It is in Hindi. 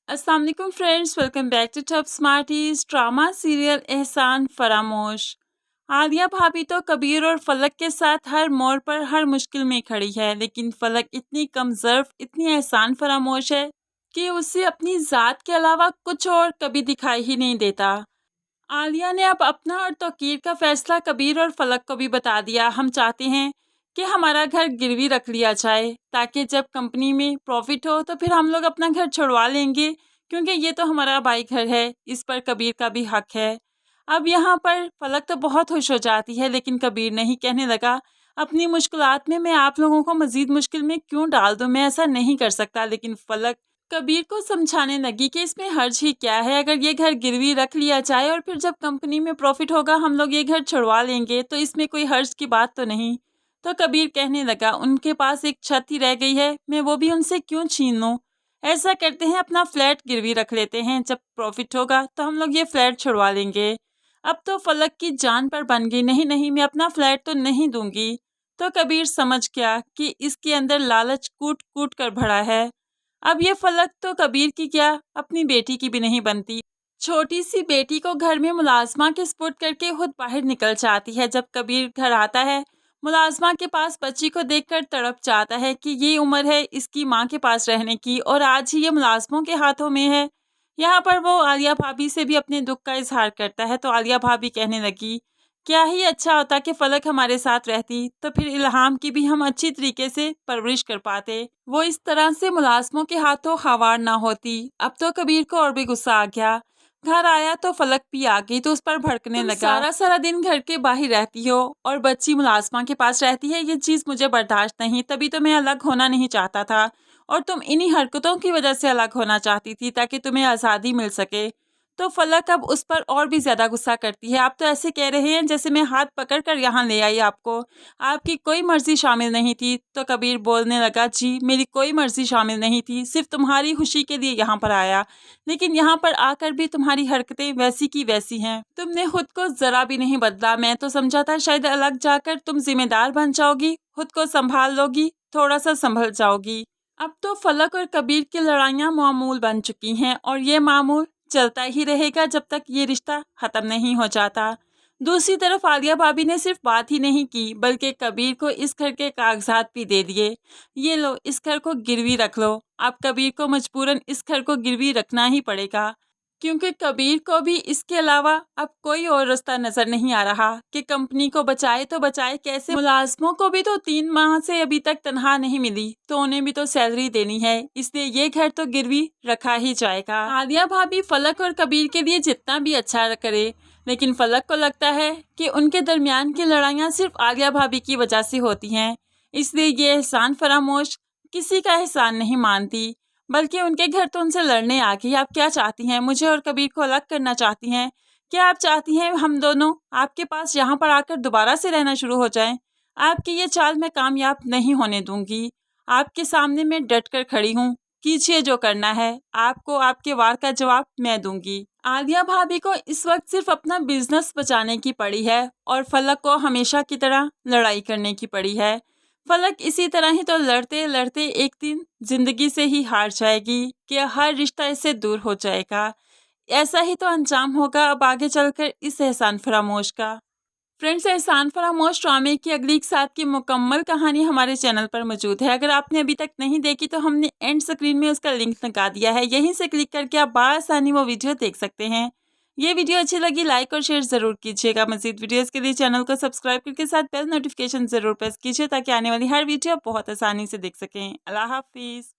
अस्सलाम वालेकुम friends, welcome back to top smarties. Drama serial Ehsaan Faramosh. Alia भाभी तो कबीर और फलक के साथ हर मोड़ पर हर मुश्किल में खड़ी है, लेकिन फलक इतनी कमजोर, इतनी एहसान फरामोश है कि उसे अपनी ज़ात के अलावा कुछ और कभी दिखाई ही नहीं देता। आलिया ने अब अपना और तौकीर का फैसला कबीर और फलक को भी बता दिया। हम चाहते हैं कि हमारा घर गिरवी रख लिया जाए ताकि जब कंपनी में प्रॉफिट हो तो फिर हम लोग अपना घर छुड़वा लेंगे, क्योंकि ये तो हमारा भाई घर है, इस पर कबीर का भी हक है। अब यहाँ पर फलक तो बहुत खुश हो जाती है, लेकिन कबीर नहीं, कहने लगा अपनी मुश्किलात में मैं आप लोगों को मजीद मुश्किल में क्यों डाल दूँ, मैं ऐसा नहीं कर सकता। लेकिन फलक कबीर को समझाने लगी कि इसमें हर्ज ही क्या है, अगर ये घर गिरवी रख लिया जाए और फिर जब कंपनी में प्रॉफिट होगा हम लोग ये घर छुड़वा लेंगे, तो इसमें कोई हर्ज की बात तो नहीं। तो कबीर कहने लगा उनके पास एक छत ही रह गई है, मैं वो भी उनसे क्यों छीन लूं। ऐसा करते हैं अपना फ्लैट गिरवी रख लेते हैं, जब प्रॉफिट होगा तो हम लोग ये फ्लैट छुड़वा लेंगे। अब तो फलक की जान पर बन गई, नहीं नहीं मैं अपना फ्लैट तो नहीं दूंगी। तो कबीर समझ गया कि इसके अंदर लालच कूट कूट कर भरा है। अब ये फलक तो कबीर की क्या, अपनी बेटी की भी नहीं बनती। छोटी सी बेटी को घर में मुलाजमा के सपुर्द करके खुद बाहर निकल जाती है। जब कबीर घर आता है, मुलाजमा के पास बच्ची को देखकर तड़प जाता है कि ये उम्र है इसकी माँ के पास रहने की और आज ही ये मुलाजमों के हाथों में है। यहाँ पर वो आलिया भाभी से भी अपने दुख का इजहार करता है, तो आलिया भाभी कहने लगी क्या ही अच्छा होता कि फलक हमारे साथ रहती, तो फिर इल्हाम की भी हम अच्छी तरीके से परवरिश कर पाते, वो इस तरह से मुलाजमों के हाथों खवार ना होती। अब तो कबीर को और भी गुस्सा आ गया। घर आया तो फलक भी आ गई, तो उस पर भड़कने लगा सारा सारा दिन घर के बाहर रहती हो और बच्ची मुलाजमा के पास रहती है, ये चीज़ मुझे बर्दाश्त नहीं, तभी तो मैं अलग होना नहीं चाहता था और तुम इन्हीं हरकतों की वजह से अलग होना चाहती थी ताकि तुम्हें आज़ादी मिल सके। तो फलक अब उस पर और भी ज़्यादा गुस्सा करती है। आप तो ऐसे कह रहे हैं जैसे मैं हाथ पकड़ कर यहाँ ले आई आपको, आपकी कोई मर्ज़ी शामिल नहीं थी। तो कबीर बोलने लगा जी मेरी कोई मर्ज़ी शामिल नहीं थी, सिर्फ तुम्हारी खुशी के लिए यहाँ पर आया, लेकिन यहाँ पर आकर भी तुम्हारी हरकतें वैसी की वैसी हैं, तुमने खुद को ज़रा भी नहीं बदला। मैं तो समझा था शायद अलग जाकर तुम जिम्मेदार बन जाओगी, खुद को संभाल लोगी, थोड़ा सा संभल जाओगी। अब तो फलक और कबीर की लड़ाइयाँ मामूल बन चुकी हैं और ये मामूल चलता ही रहेगा जब तक ये रिश्ता ख़त्म नहीं हो जाता। दूसरी तरफ आलिया भाभी ने सिर्फ बात ही नहीं की बल्कि कबीर को इस घर के कागजात भी दे दिए। ये लो, इस घर को गिरवी रख लो। अब कबीर को मजबूरन इस घर को गिरवी रखना ही पड़ेगा, क्योंकि कबीर को भी इसके अलावा अब कोई और रास्ता नजर नहीं आ रहा कि कंपनी को बचाए तो बचाए कैसे। मुलाजमों को भी तो 3 माह से अभी तक तनख्वाह नहीं मिली, तो उन्हें भी तो सैलरी देनी है, इसलिए ये घर तो गिरवी रखा ही जाएगा। आलिया भाभी फलक और कबीर के लिए जितना भी अच्छा करे, लेकिन फलक को लगता है कि उनके दरमियान की लड़ाइयाँ सिर्फ आलिया भाभी की वजह से होती हैं, इसलिए ये एहसान फरामोश किसी का एहसान नहीं मानती, बल्कि उनके घर तो उनसे लड़ने आ गई। आप क्या चाहती हैं, मुझे और कबीर को अलग करना चाहती हैं? क्या आप चाहती हैं हम दोनों आपके पास यहाँ पर आकर दोबारा से रहना शुरू हो जाएं? आपकी ये चाल मैं कामयाब नहीं होने दूंगी। आपके सामने मैं डट कर खड़ी हूँ, कीजिए जो करना है, आपको आपके वार का जवाब मैं दूंगी। आलिया भाभी को इस वक्त सिर्फ अपना बिजनेस बचाने की पड़ी है और फलक को हमेशा की तरह लड़ाई करने की पड़ी है। फलक इसी तरह ही तो लड़ते लड़ते एक दिन जिंदगी से ही हार जाएगी कि हर रिश्ता इससे दूर हो जाएगा। ऐसा ही तो अंजाम होगा अब आगे चलकर इस एहसान फरामोश का। फ्रेंड्स, एहसान फरामोश ड्रामे की अगली एक साथ की मुकम्मल कहानी हमारे चैनल पर मौजूद है। अगर आपने अभी तक नहीं देखी तो हमने एंड स्क्रीन में उसका लिंक लगा दिया है, यहीं से क्लिक करके आप बआसानी वो वीडियो देख सकते हैं। ये वीडियो अच्छी लगी लाइक और शेयर ज़रूर कीजिएगा। मज़ीद वीडियोस के लिए चैनल को सब्सक्राइब करके साथ बेल नोटिफिकेशन ज़रूर प्रेस कीजिए ताकि आने वाली हर वीडियो आप बहुत आसानी से देख सकें। अल्लाह हाफिज़।